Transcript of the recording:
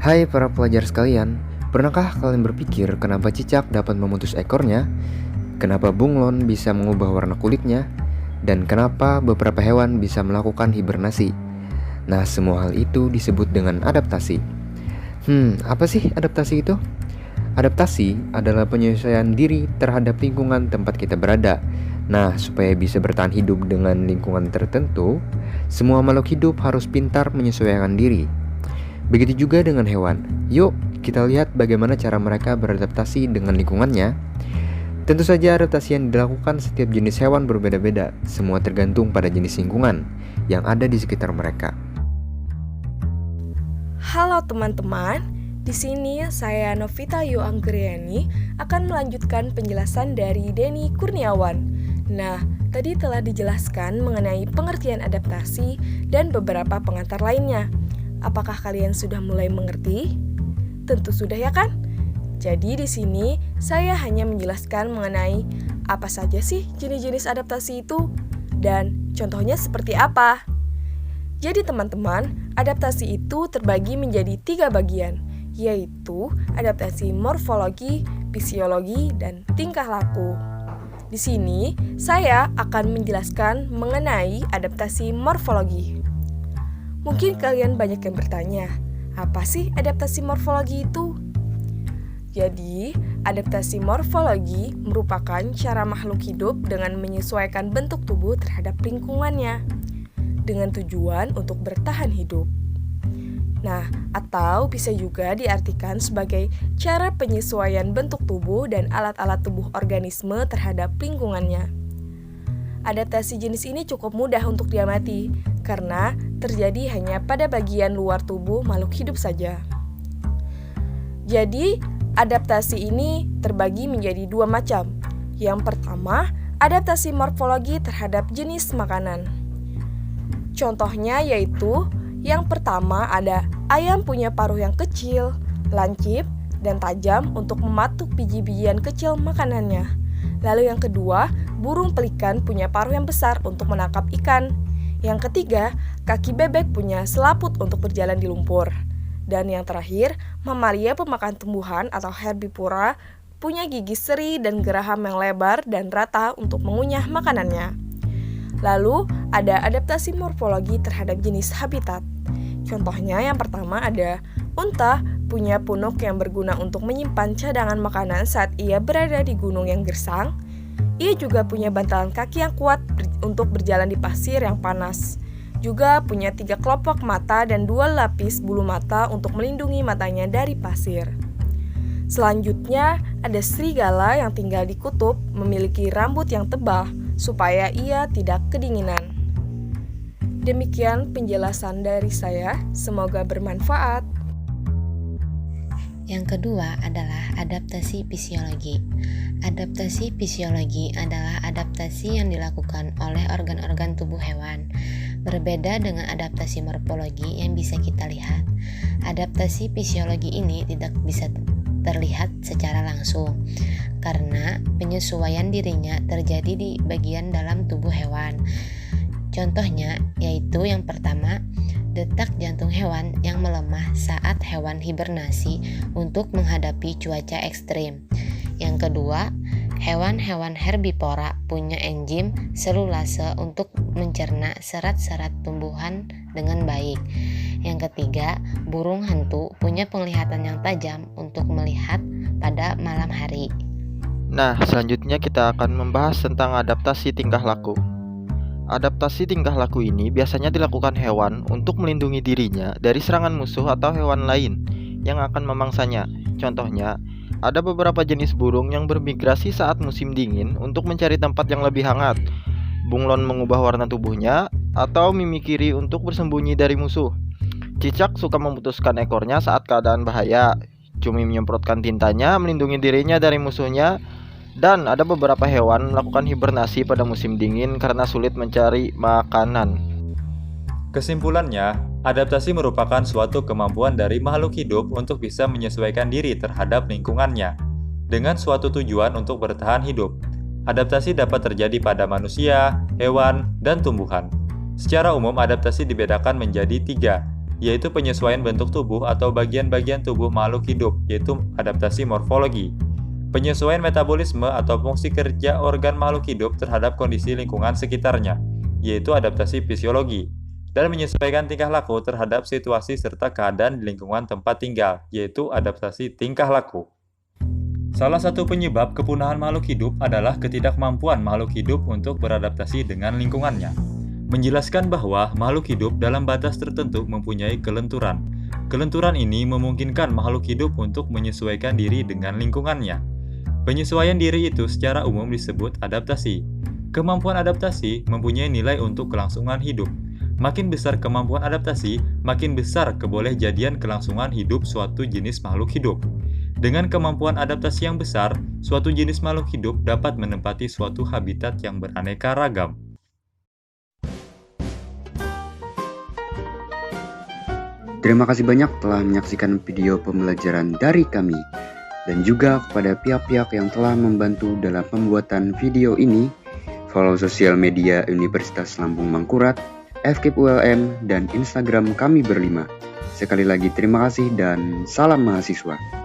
Hai para pelajar sekalian, pernahkah kalian berpikir kenapa cicak dapat memutus ekornya? Kenapa bunglon bisa mengubah warna kulitnya? Dan kenapa beberapa hewan bisa melakukan hibernasi? Nah, semua hal itu disebut dengan adaptasi. Apa sih adaptasi itu? Adaptasi adalah penyesuaian diri terhadap lingkungan tempat kita berada. Nah, supaya bisa bertahan hidup dengan lingkungan tertentu, semua makhluk hidup harus pintar menyesuaikan diri. Begitu juga dengan hewan. Yuk, kita lihat bagaimana cara mereka beradaptasi dengan lingkungannya. Tentu saja adaptasi yang dilakukan setiap jenis hewan berbeda-beda. Semua tergantung pada jenis lingkungan yang ada di sekitar mereka. Halo teman-teman, di sini saya Novita Yu Anggriani akan melanjutkan penjelasan dari Denny Kurniawan. Nah, tadi telah dijelaskan mengenai pengertian adaptasi dan beberapa pengantar lainnya. Apakah kalian sudah mulai mengerti? Tentu sudah ya kan? Jadi di sini saya hanya menjelaskan mengenai apa saja sih jenis-jenis adaptasi itu dan contohnya seperti apa. Jadi teman-teman, adaptasi itu terbagi menjadi 3 bagian, yaitu adaptasi morfologi, fisiologi, dan tingkah laku. Di sini saya akan menjelaskan mengenai adaptasi morfologi. Mungkin kalian banyak yang bertanya, apa sih adaptasi morfologi itu? Jadi, adaptasi morfologi merupakan cara makhluk hidup dengan menyesuaikan bentuk tubuh terhadap lingkungannya, dengan tujuan untuk bertahan hidup. Nah, atau bisa juga diartikan sebagai cara penyesuaian bentuk tubuh dan alat-alat tubuh organisme terhadap lingkungannya. Adaptasi jenis ini cukup mudah untuk diamati, karena terjadi hanya pada bagian luar tubuh makhluk hidup saja. Jadi, adaptasi ini terbagi menjadi 2 macam. Yang pertama, adaptasi morfologi terhadap jenis makanan. Contohnya yaitu, yang pertama ada ayam punya paruh yang kecil, lancip, dan tajam untuk mematuk biji-bijian kecil makanannya. Lalu yang kedua, burung pelikan punya paruh yang besar untuk menangkap ikan. Yang ketiga, kaki bebek punya selaput untuk berjalan di lumpur. Dan yang terakhir, mamalia pemakan tumbuhan atau herbivora punya gigi seri dan geraham yang lebar dan rata untuk mengunyah makanannya. Lalu, ada adaptasi morfologi terhadap jenis habitat. Contohnya yang pertama ada unta punya punuk yang berguna untuk menyimpan cadangan makanan saat ia berada di gunung yang gersang. Ia juga punya bantalan kaki yang kuat untuk berjalan di pasir yang panas. Juga punya 3 kelopak mata dan 2 lapis bulu mata untuk melindungi matanya dari pasir. Selanjutnya, ada serigala yang tinggal di kutub memiliki rambut yang tebal supaya ia tidak kedinginan. Demikian penjelasan dari saya, semoga bermanfaat. Yang kedua adalah adaptasi fisiologi. Adaptasi fisiologi adalah adaptasi yang dilakukan oleh organ-organ tubuh hewan. Berbeda dengan adaptasi morfologi yang bisa kita lihat. Adaptasi fisiologi ini tidak bisa terlihat secara langsung, karena penyesuaian dirinya terjadi di bagian dalam tubuh hewan. Contohnya yaitu yang pertama, detak jantung hewan yang melemah saat hewan hibernasi untuk menghadapi cuaca ekstrim. Yang kedua, hewan-hewan herbivora punya enzim selulase untuk mencerna serat-serat tumbuhan dengan baik. Yang ketiga, burung hantu punya penglihatan yang tajam untuk melihat pada malam hari. Nah, selanjutnya kita akan membahas tentang adaptasi tingkah laku. Adaptasi tingkah laku ini biasanya dilakukan hewan untuk melindungi dirinya dari serangan musuh atau hewan lain yang akan memangsanya. Contohnya, ada beberapa jenis burung yang bermigrasi saat musim dingin untuk mencari tempat yang lebih hangat. Bunglon mengubah warna tubuhnya atau mimikiri untuk bersembunyi dari musuh. Cicak suka memutuskan ekornya saat keadaan bahaya. Cumi menyemprotkan tintanya melindungi dirinya dari musuhnya. Dan ada beberapa hewan melakukan hibernasi pada musim dingin karena sulit mencari makanan. Kesimpulannya, adaptasi merupakan suatu kemampuan dari makhluk hidup untuk bisa menyesuaikan diri terhadap lingkungannya dengan suatu tujuan untuk bertahan hidup. Adaptasi dapat terjadi pada manusia, hewan, dan tumbuhan. Secara umum, adaptasi dibedakan menjadi 3, yaitu penyesuaian bentuk tubuh atau bagian-bagian tubuh makhluk hidup, yaitu adaptasi morfologi. Penyesuaian metabolisme atau fungsi kerja organ makhluk hidup terhadap kondisi lingkungan sekitarnya, yaitu adaptasi fisiologi. Dan menyesuaikan tingkah laku terhadap situasi serta keadaan di lingkungan tempat tinggal, yaitu adaptasi tingkah laku. Salah satu penyebab kepunahan makhluk hidup adalah ketidakmampuan makhluk hidup untuk beradaptasi dengan lingkungannya. Menjelaskan bahwa makhluk hidup dalam batas tertentu mempunyai kelenturan. Kelenturan ini memungkinkan makhluk hidup untuk menyesuaikan diri dengan lingkungannya. Penyesuaian diri itu secara umum disebut adaptasi. Kemampuan adaptasi mempunyai nilai untuk kelangsungan hidup. Makin besar kemampuan adaptasi, makin besar kebolehjadian kelangsungan hidup suatu jenis makhluk hidup. Dengan kemampuan adaptasi yang besar, suatu jenis makhluk hidup dapat menempati suatu habitat yang beraneka ragam. Terima kasih banyak telah menyaksikan video pembelajaran dari kami, dan juga kepada pihak-pihak yang telah membantu dalam pembuatan video ini. Follow sosial media Universitas Lampung Mangkurat, FKIP ULM, dan Instagram kami berlima. Sekali lagi terima kasih dan salam mahasiswa.